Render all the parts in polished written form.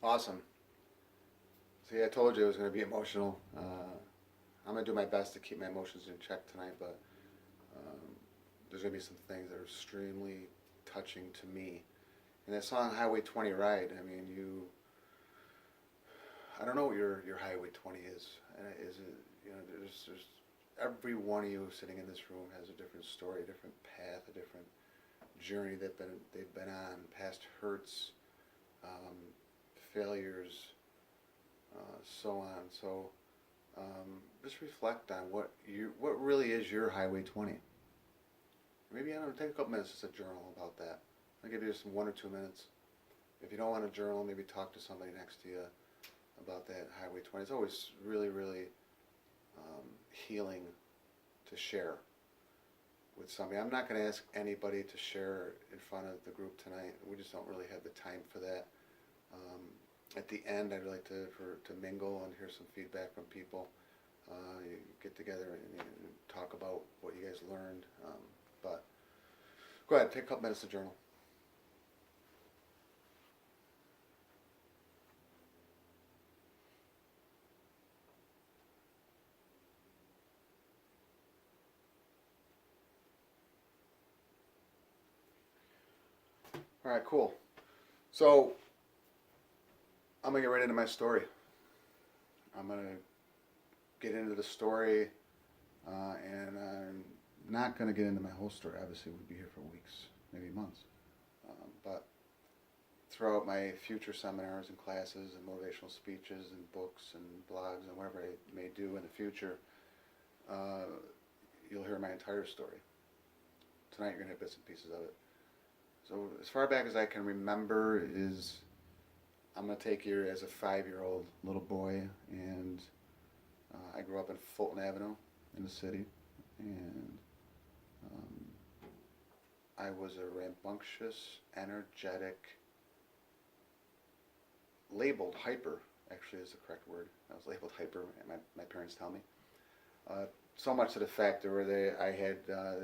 Awesome. See, I told you it was going to be emotional. I'm going to do my best to keep my emotions in check tonight, but um, there's going to be some things that are extremely touching to me. And that song Highway 20 Ride, I mean, I don't know what your Highway 20 is. Is it, there's every one of you sitting in this room has a different story, a different path, a different journey that they've been on, past hurts, um, failures, so on. So just reflect on what really is your Highway 20. Maybe I don't know, take a couple minutes just to journal about that. I'll give you just 1 or 2 minutes. If you don't want to journal, maybe talk to somebody next to you about that Highway 20. It's always really, really healing to share with somebody. I'm not going to ask anybody to share in front of the group tonight. We just don't really have the time for that. At the end, I'd like to mingle and hear some feedback from people. You get together and talk about what you guys learned. But go ahead, take a couple minutes to journal. All right, cool. So I'm gonna get right into my story. I'm gonna get into the story, and I'm not gonna get into my whole story. Obviously, we'd be here for weeks, maybe months. But throughout my future seminars and classes and motivational speeches and books and blogs and whatever I may do in the future, you'll hear my entire story. Tonight, you're gonna have bits and pieces of it. So as far back as I can remember is I'm going to take you as a 5-year-old little boy, and I grew up in Fulton Avenue in the city, and I was a rambunctious, energetic, labeled hyper, actually is the correct word. I was labeled hyper, my parents tell me. So much to the fact where they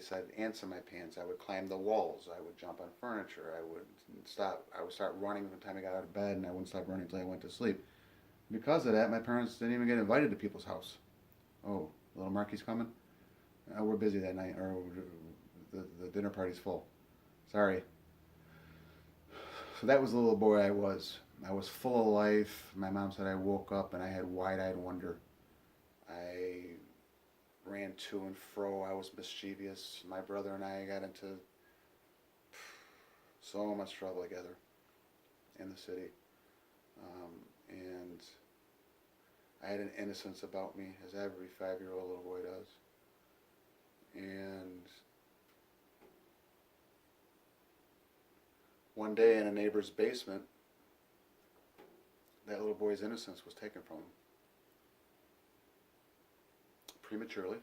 said ants in my pants. I would climb the walls. I would jump on furniture. I would start running from the time I got out of bed, and I wouldn't stop running until I went to sleep. Because of that, my parents didn't even get invited to people's house. Oh, little Marky's coming? We're busy that night, or the dinner party's full. Sorry. So that was the little boy I was. I was full of life. My mom said I woke up and I had wide-eyed wonder. I ran to and fro. I was mischievous. My brother and I got into so much trouble together in the city. And I had an innocence about me, as every 5-year-old little boy does. And one day in a neighbor's basement, that little boy's innocence was taken from him. Prematurely.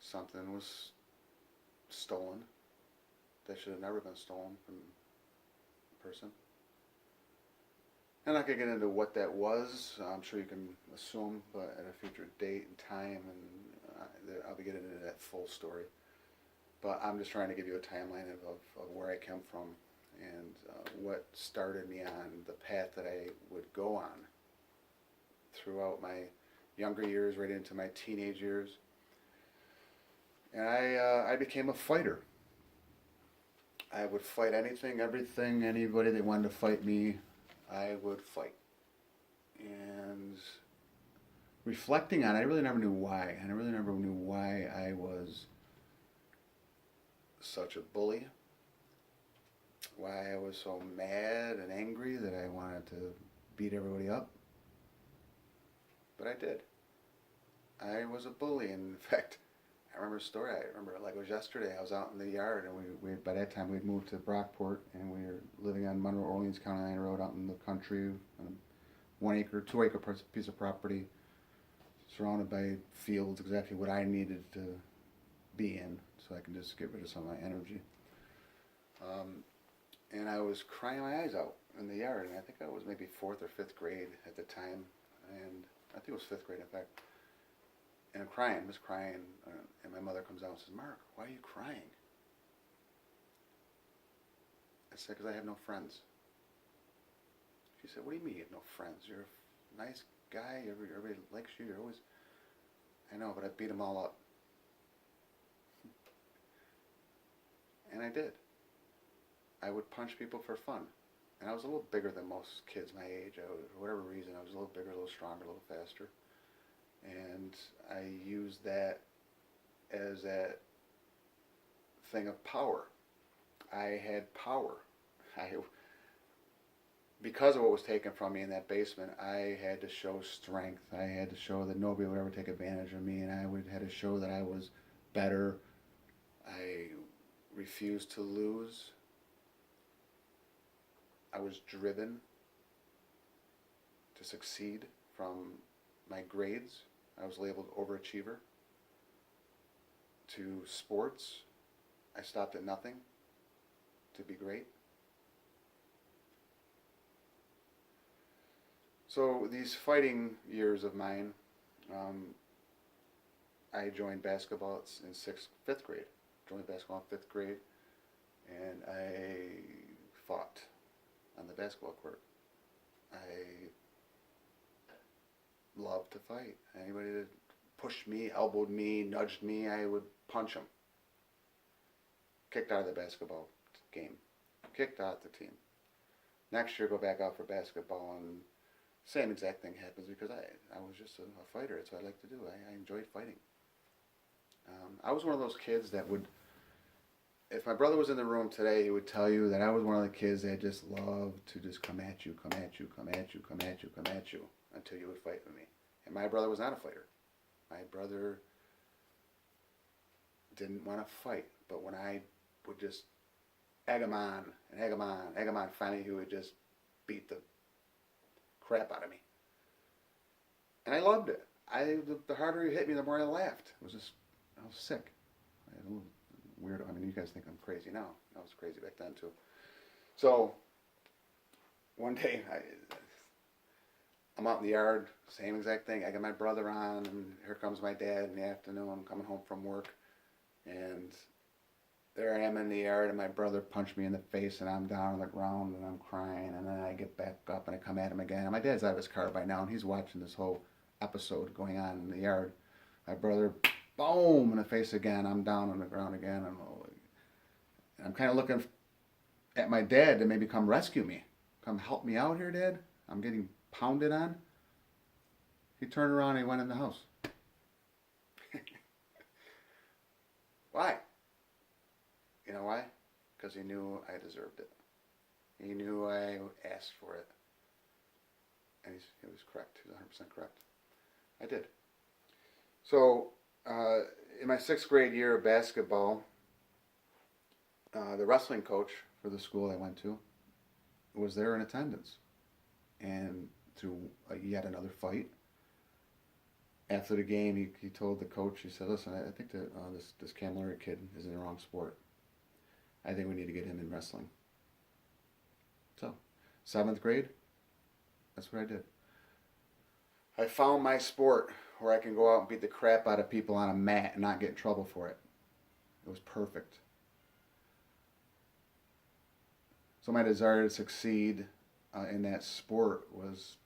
Something was stolen that should have never been stolen from a person. I'm not going to get into what that was. I'm sure you can assume, but at a future date and time, and I'll be getting into that full story. But I'm just trying to give you a timeline of where I came from and what started me on the path that I would go on throughout my younger years, right into my teenage years. And I became a fighter. I would fight anything, everything, anybody that wanted to fight me, I would fight. And reflecting on it, I really never knew why. And I really never knew why I was such a bully. Why I was so mad and angry that I wanted to beat everybody up. But I did. I was a bully. In fact, I remember a story. I remember it like it was yesterday. I was out in the yard, and we by that time we'd moved to Brockport, and we were living on Monroe Orleans County Line Road out in the country, on a 1 acre, 2 acre piece of property, surrounded by fields, exactly what I needed to be in, so I can just get rid of some of my energy. And I was crying my eyes out in the yard, and I think I was maybe 4th or 5th grade at the time, and I think it was 5th grade, in fact. And I'm crying, just crying, and my mother comes out and says, "Mark, why are you crying?" I said, "Because I have no friends." She said, what do you mean you have no friends? You're a nice guy. Everybody likes you. You're always... I know, but I beat them all up. And I did. I would punch people for fun. And I was a little bigger than most kids my age. For whatever reason, I was a little bigger, a little stronger, a little faster. And I used that as a thing of power. I had power. Because of what was taken from me in that basement, I had to show strength. I had to show that nobody would ever take advantage of me, and had to show that I was better. I refused to lose. I was driven to succeed from my grades. I was labeled overachiever. To sports, I stopped at nothing to be great. So these fighting years of mine, I joined basketball in fifth grade. Joined basketball in fifth grade, and I fought on the basketball court. I love to fight. Anybody that pushed me, elbowed me, nudged me, I would punch them. Kicked out of the basketball game. Kicked out the team. Next year, go back out for basketball, and same exact thing happens because I was just a fighter. That's what I like to do. I enjoyed fighting. I was one of those kids that would, if my brother was in the room today, he would tell you that I was one of the kids that just loved to just come at you, come at you, come at you, come at you, come at you, until you would fight with me. And my brother was not a fighter. My brother didn't want to fight, but when I would just egg him on, and egg him on, egg him on, finally he would just beat the crap out of me. And I loved it. The harder he hit me, the more I laughed. I was sick. I had a little weird. I mean, you guys think I'm crazy now. I was crazy back then too. So one day I'm out in the yard, same exact thing. I got my brother on, and here comes my dad in the afternoon, coming home from work, and there I am in the yard, and my brother punched me in the face, and I'm down on the ground, and I'm crying, and then I get back up, and I come at him again. And my dad's out of his car by now, and he's watching this whole episode going on in the yard. My brother, boom, in the face again. I'm down on the ground again. And I'm kind of looking at my dad to maybe come rescue me. Come help me out here, Dad. I'm getting pounded on. He turned around and he went in the house. Why? You know why? Because he knew I deserved it. He knew I asked for it. And he was correct. He was 100% correct. I did. So, in my 6th grade year of basketball, the wrestling coach for the school I went to was there in attendance. And through yet another fight, after the game, he told the coach, he said, listen, I think that this Camilleri kid is in the wrong sport. I think we need to get him in wrestling. So, 7th grade, that's what I did. I found my sport where I can go out and beat the crap out of people on a mat and not get in trouble for it. It was perfect. So my desire to succeed in that sport was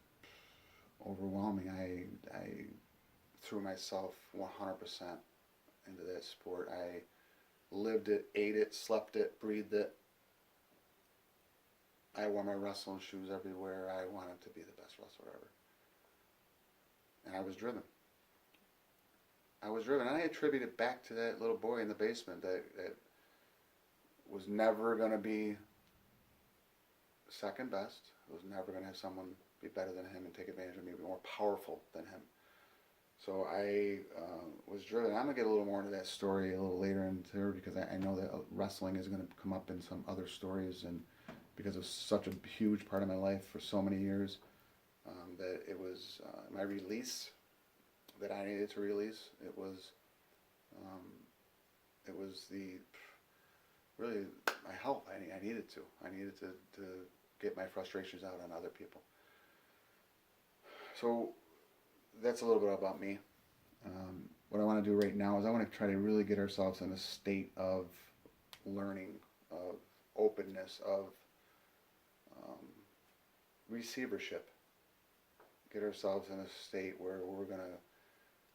overwhelming. I threw myself 100% into that sport. I lived it, ate it, slept it, breathed it. I wore my wrestling shoes everywhere. I wanted to be the best wrestler ever. And I was driven. And I attribute it back to that little boy in the basement that was never going to be second best. Was never going to have someone be better than him and take advantage of me, be more powerful than him. So I was driven. I'm going to get a little more into that story a little later into because I know that wrestling is going to come up in some other stories, and because it was such a huge part of my life for so many years, that it was my release that I needed to release. It was really my help. I needed to get my frustrations out on other people. So that's a little bit about me. What I want to do right now is I want to try to really get ourselves in a state of learning, of openness, of receivership. Get ourselves in a state where we're going to,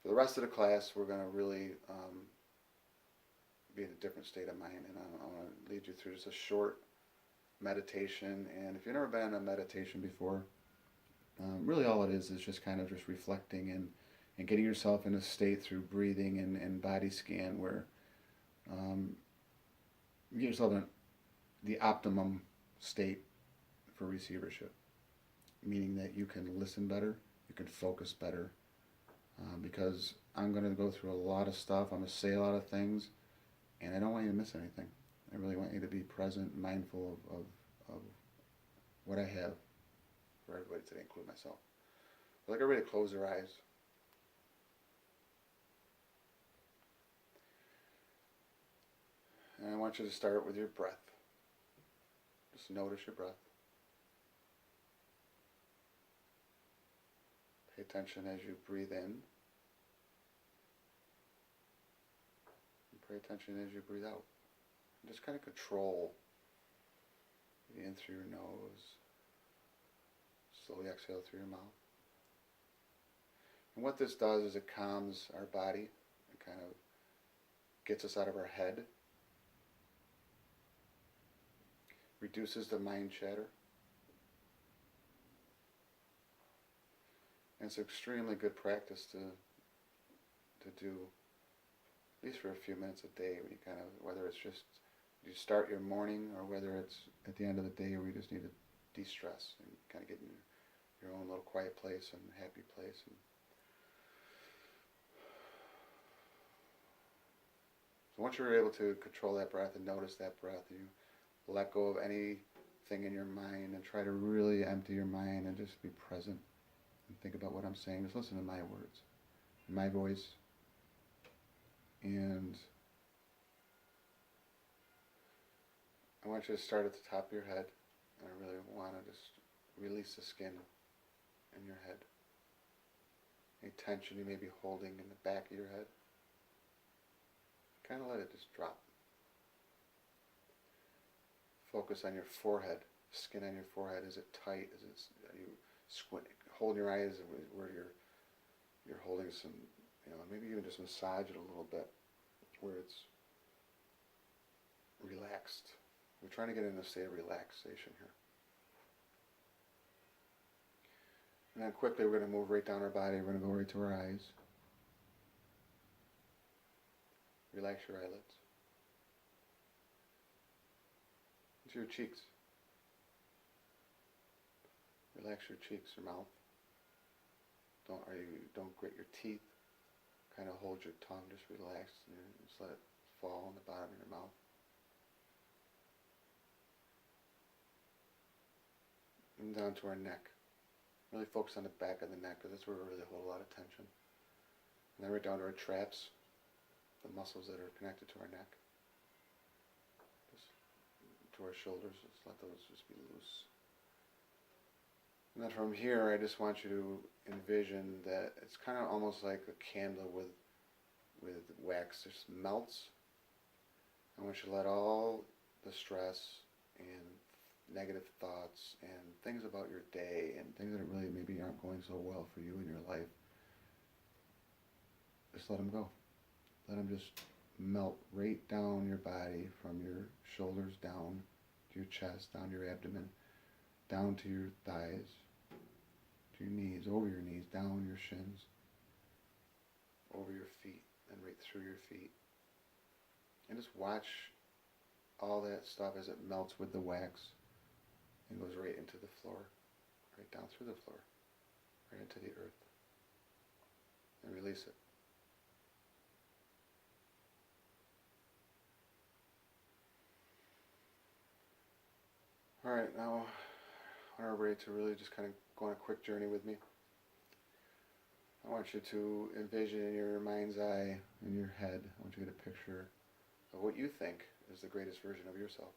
for the rest of the class, we're going to really be in a different state of mind. And I'm going to lead you through just a short meditation. And if you've never been in a meditation before, really all it is just kind of just reflecting and getting yourself in a state through breathing and body scan where you get yourself in the optimum state for receivership, meaning that you can listen better, you can focus better, because I'm going to go through a lot of stuff, I'm going to say a lot of things, and I don't want you to miss anything. I really want you to be present, mindful of what I have for everybody today, including myself. I'd like everybody to close their eyes. And I want you to start with your breath. Just notice your breath. Pay attention as you breathe in. And pay attention as you breathe out. And just kind of control in through your nose. Slowly exhale through your mouth. And what this does is it calms our body. It kind of gets us out of our head. Reduces the mind chatter. And it's extremely good practice to do, at least for a few minutes a day, when you kind of, whether it's just you start your morning or whether it's at the end of the day where you just need to de-stress and kind of get in your own little quiet place and happy place. And so once you're able to control that breath and notice that breath, you let go of anything in your mind and try to really empty your mind and just be present and think about what I'm saying. Just listen to my words, my voice. And I want you to start at the top of your head. And I really want to just release the skin in your head. Any tension you may be holding in the back of your head, kind of let it just drop. Focus on your forehead, skin on your forehead. Is it tight? Are you squinting, holding your eyes where you're holding some, maybe even just massage it a little bit where it's relaxed. We're trying to get in a state of relaxation here. And then quickly we're going to move right down our body. We're going to go right to our eyes. Relax your eyelids. To your cheeks. Relax your cheeks, your mouth. Don't grit your teeth. Kind of hold your tongue, just relax and just let it fall on the bottom of your mouth. And down to our neck. Really focus on the back of the neck because that's where we really hold a lot of tension. And then right down to our traps, the muscles that are connected to our neck. To our shoulders, let's let those just be loose. And then from here, I just want you to envision that it's kind of almost like a candle with wax just melts. I want you to let all the stress and negative thoughts and things about your day and things that really maybe aren't going so well for you in your life, just let them go. Let them just melt right down your body from your shoulders down to your chest, down to your abdomen, down to your thighs, to your knees, over your knees, down your shins, over your feet, and right through your feet. And just watch all that stuff as it melts with the wax and goes right into the floor, right down through the floor, right into the earth. And release it. Alright, now I want everybody to really just kind of go on a quick journey with me. I want you to envision in your mind's eye, in your head, I want you to get a picture of what you think is the greatest version of yourself.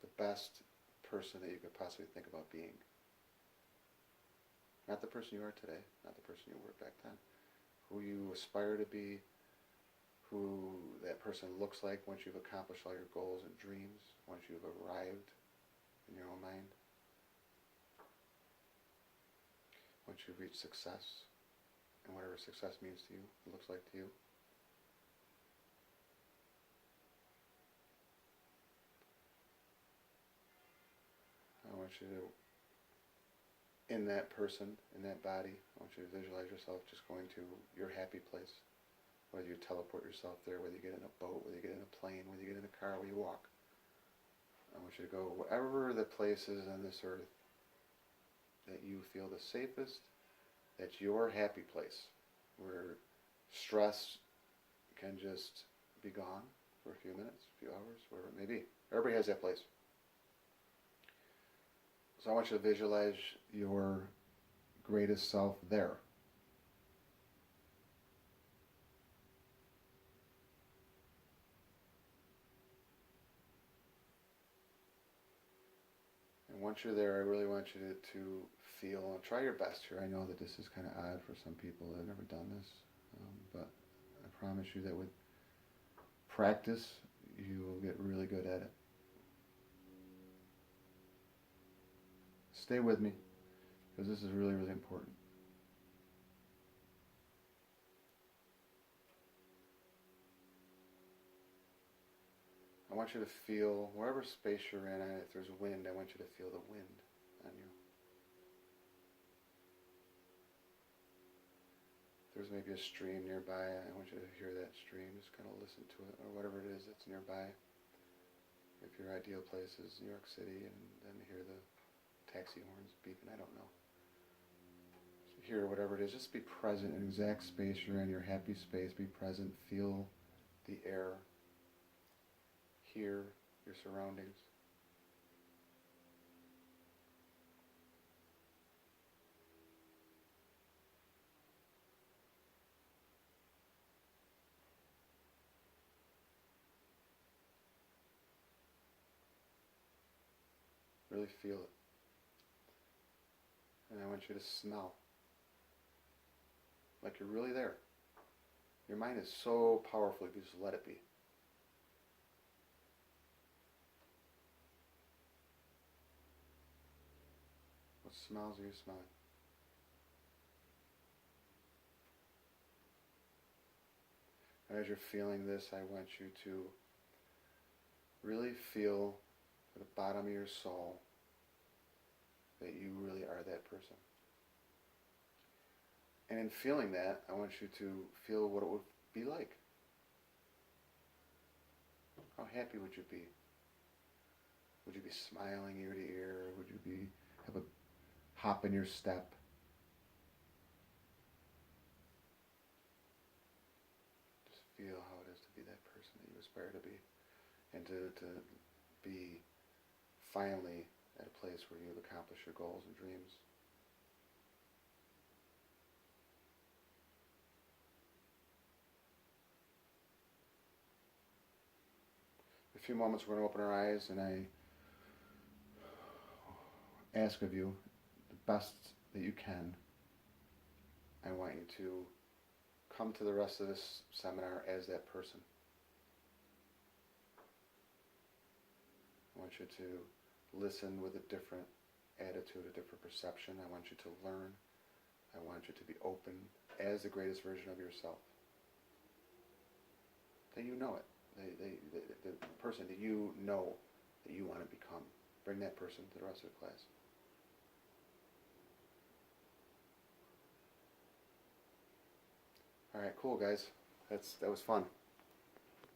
The best person that you could possibly think about being. Not the person you are today, not the person you were back then. Who you aspire to be, who that person looks like once you've accomplished all your goals and dreams, once you've arrived in your own mind. Once you've reached success, and whatever success means to you, it looks like to you, I want you to, in that person, in that body, I want you to visualize yourself just going to your happy place. Whether you teleport yourself there, whether you get in a boat, whether you get in a plane, whether you get in a car, whether you walk. I want you to go wherever the place is on this earth that you feel the safest, that's your happy place, where stress can just be gone for a few minutes, a few hours, whatever it may be. Everybody has that place. So I want you to visualize your greatest self there. And once you're there, I really want you to feel, and try your best here. I know that this is kind of odd for some people that have never done this, but I promise you that with practice, you will get really good at it. Stay with me, because this is really, really important. I want you to feel, wherever space you're in, and if there's wind, I want you to feel the wind on you. If there's maybe a stream nearby, I want you to hear that stream, just kind of listen to it, or whatever it is that's nearby. If your ideal place is New York City, and then hear the taxi horns beeping, I don't know. So hear whatever it is, just be present in exact space you're in, your happy space, be present, feel the air, hear your surroundings. Really feel it. And I want you to smell like you're really there. Your mind is so powerful if you just let it be. What smells are you smelling? And as you're feeling this, I want you to really feel at the bottom of your soul that you really are that person. And in feeling that, I want you to feel what it would be like. How happy would you be? Would you be smiling ear to ear? Would you have a hop in your step? Just feel how it is to be that person that you aspire to be. And to be finally at a place where you've accomplished your goals and dreams. In a few moments we're going to open our eyes, and I ask of you the best that you can. I want you to come to the rest of this seminar as that person. I want you to listen with a different attitude, a different perception. I want you to learn. I want you to be open as the greatest version of yourself. That you know it. The person that you know that you want to become. Bring that person to the rest of the class. All right, cool, guys. That was fun.